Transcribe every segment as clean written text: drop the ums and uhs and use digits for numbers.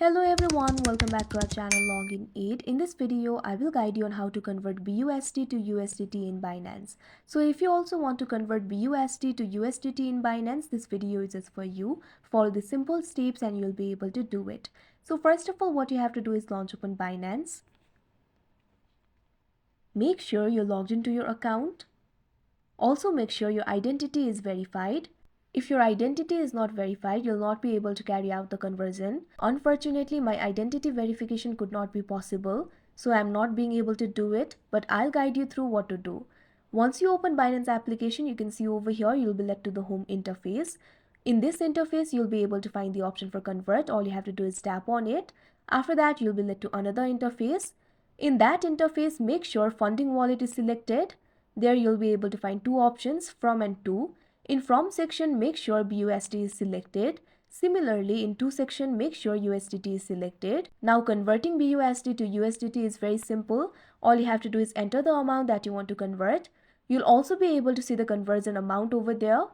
Hello everyone, welcome back to our channel Login 8. In this video, I will guide you on how to convert BUSD to USDT in Binance. So if you also want to convert BUSD to USDT in Binance, this video is just for you. Follow the simple steps and you'll be able to do it. So first of all, what you have to do is launch open Binance. Make sure you're logged into your account. Also make sure your identity is verified. If your identity is not verified, you'll not be able to carry out the conversion. Unfortunately, my identity verification could not be possible, so I'm not being able to do it, but I'll guide you through what to do. Once you open Binance application, you can see over here, you'll be led to the home interface. In this interface, you'll be able to find the option for convert. All you have to do is tap on it. After that, you'll be led to another interface. In that interface, make sure funding wallet is selected. There you'll be able to find two options, from and to. In from section, make sure BUSD is selected. Similarly, in to section, make sure USDT is selected. Now converting BUSD to USDT is very simple. All you have to do is enter the amount that you want to convert. You'll also be able to see the conversion amount over there.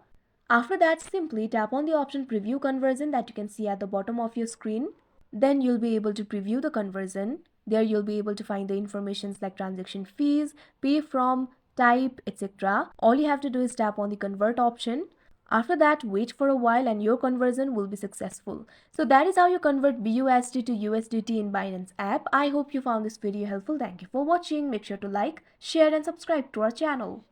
After that, simply tap on the option preview conversion that you can see at the bottom of your screen. Then you'll be able to preview the conversion. There you'll be able to find the informations like transaction fees, pay from, type, etc. All you have to do is tap on the convert option. After that, wait for a while and your conversion will be successful. So that is how you convert BUSD to USDT in Binance app. I hope you found this video helpful. Thank you for watching. Make sure to like, share and subscribe to our channel.